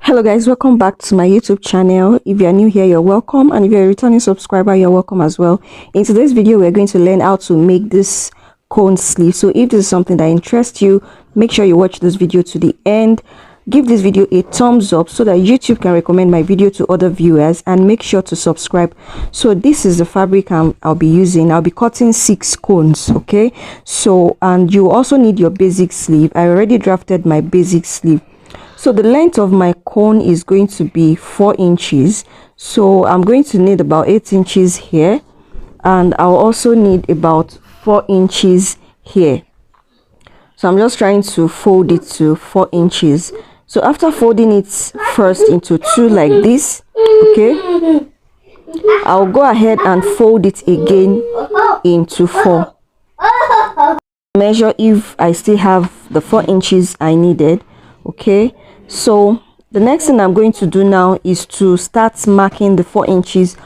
Hello guys, welcome back to my YouTube channel. If you are new here, you're welcome, and if you're a returning subscriber, you're welcome as well. In today's video, we're going to learn how to make this cone sleeve. So if this is something that interests you, make sure you watch this video to the end. Give this video a thumbs up so that YouTube can recommend my video to other viewers, and make sure to subscribe. So this is the fabric I'll be using. I'll be cutting 6 cones, okay? So, and you also need your basic sleeve. I already drafted my basic sleeve. So the length of my cone is going to be 4 inches. So I'm going to need about 8 inches here, and I'll also need about 4 inches here. So I'm just trying to fold it to 4 inches. So after folding it first into 2 like this, okay, I'll go ahead and fold it again into 4. Measure if I still have the 4 inches I needed, okay. So the next thing I'm going to do now is to start marking the 4 inches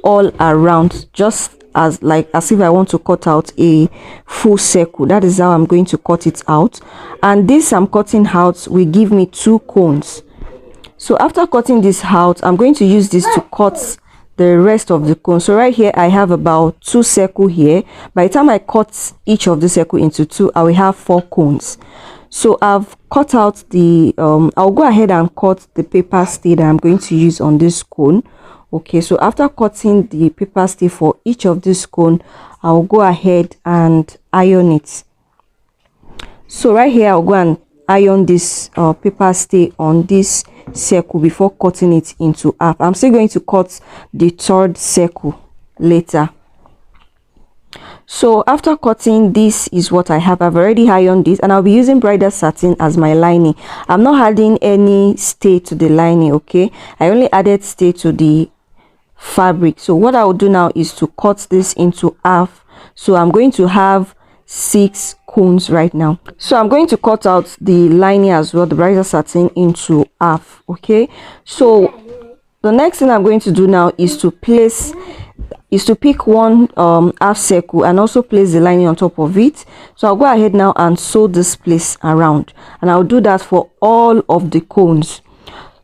all around, just as if I want to cut out a full circle. That is how I'm going to cut it out, and this I'm cutting out will give me 2 cones. So after cutting this out, I'm going to use this to cut the rest of the cone. So right here I have about 2 circles here. By the time I cut each of the circle into 2, I will have 4 cones. So I've cut out the I'll go ahead and cut the paper stay that I'm going to use on this cone. Okay, so after cutting the paper stay for each of this cone, I'll go ahead and iron it. So right here I'll go and iron this paper stay on this circle before cutting it into half. I'm still going to cut the 3rd circle later. So after cutting, this is what I have. I've already ironed this, and I'll be using bridal satin as my lining. I'm not adding any stay to the lining, okay. I only added stay to the fabric. So what I will do now is to cut this into half. So I'm going to have 6 cones right now. So I'm going to cut out the lining as well, the bridal satin, into half, okay. So the next thing I'm going to do now is to pick one half circle and also place the lining on top of it. So I'll go ahead now and sew this place around, and I'll do that for all of the cones.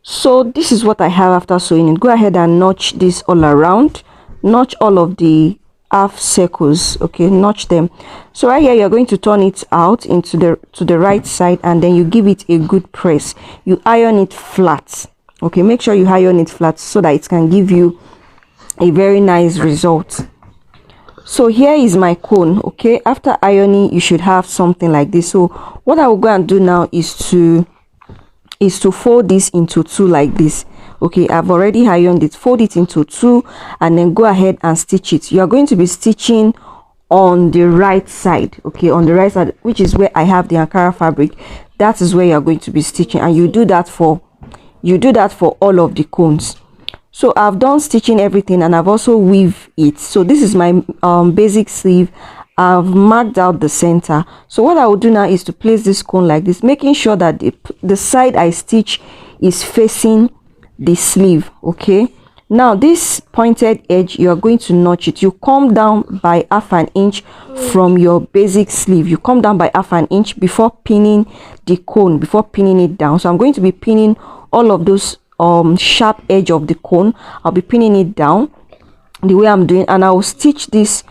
So this is what I have after sewing it. Go ahead and notch this all around, notch all of the half circles, okay, notch them. So right here you're going to turn it out into the right side, and then you give it a good press. You iron it flat, okay. Make sure you iron it flat so that it can give you a very nice result. So here is my cone, okay. After ironing, you should have something like this. So what I will go and do now is to fold this into 2 like this, okay. I've already ironed it. Fold it into 2 and then go ahead and stitch it. You are going to be stitching on the right side, okay, on the right side, which is where I have the Ankara fabric. That is where you are going to be stitching, and you do that for all of the cones. So I've done stitching everything, and I've also weaved it. So this is my basic sleeve. I've marked out the center. So what I will do now is to place this cone like this, making sure that the side I stitch is facing the sleeve, okay. Now this pointed edge, you are going to notch it. You come down by half an inch from your basic sleeve. You come down by half an inch before pinning the cone, before pinning it down. So I'm going to be pinning all of those sharp edge of the cone. I'll be pinning it down the way I'm doing, and I will stitch this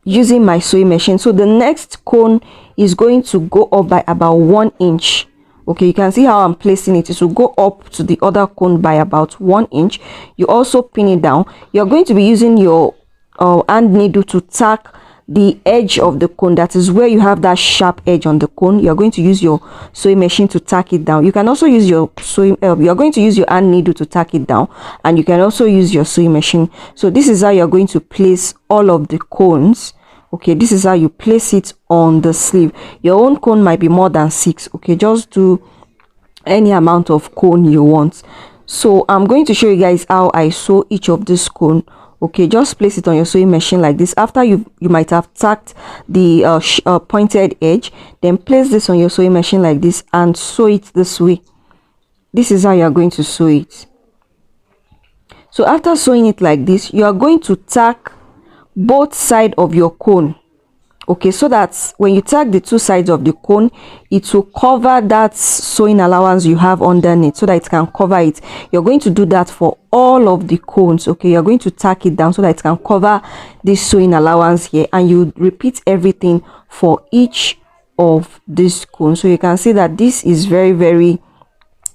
using my sewing machine. So the next cone is going to go up by about 1 inch, okay. You can see how I'm placing it. It will go up to the other cone by about 1 inch. You also pin it down. You're going to be using your hand needle to tack the edge of the cone. That is where you have that sharp edge on the cone. You're going to use your sewing machine to tack it down. You can also use your you're going to use your hand needle to tack it down, and you can also use your sewing machine. So this is how you're going to place all of the cones, okay. This is how you place it on the sleeve. Your own cone might be more than 6, okay. Just do any amount of cone you want. So I'm going to show you guys how I sew each of this cone, okay. Just place it on your sewing machine like this. After you might have tacked the pointed edge, then place this on your sewing machine like this and sew it this way. This is how you are going to sew it. So after sewing it like this, you are going to tack both sides of your cone, okay, so that when you tack the two sides of the cone, it will cover that sewing allowance you have underneath, so that it can cover it. You're going to do that for all of the cones. Okay, you're going to tack it down so that it can cover this sewing allowance here, and you repeat everything for each of these cones. So you can see that this is very, very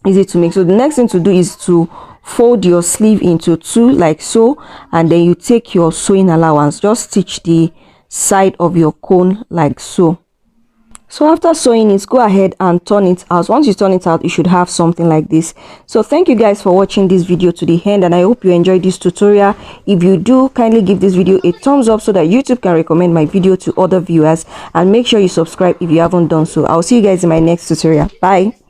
easy to make. So the next thing to do is to fold your sleeve into two like so, and then you take your sewing allowance, just stitch the side of your cone like so. So after sewing it, go ahead and turn it out. Once you turn it out, you should have something like this. So thank you guys for watching this video to the end, and I hope you enjoyed this tutorial. If you do, kindly give this video a thumbs up so that YouTube can recommend my video to other viewers, and make sure you subscribe if you haven't done so. I'll see you guys in my next tutorial. Bye.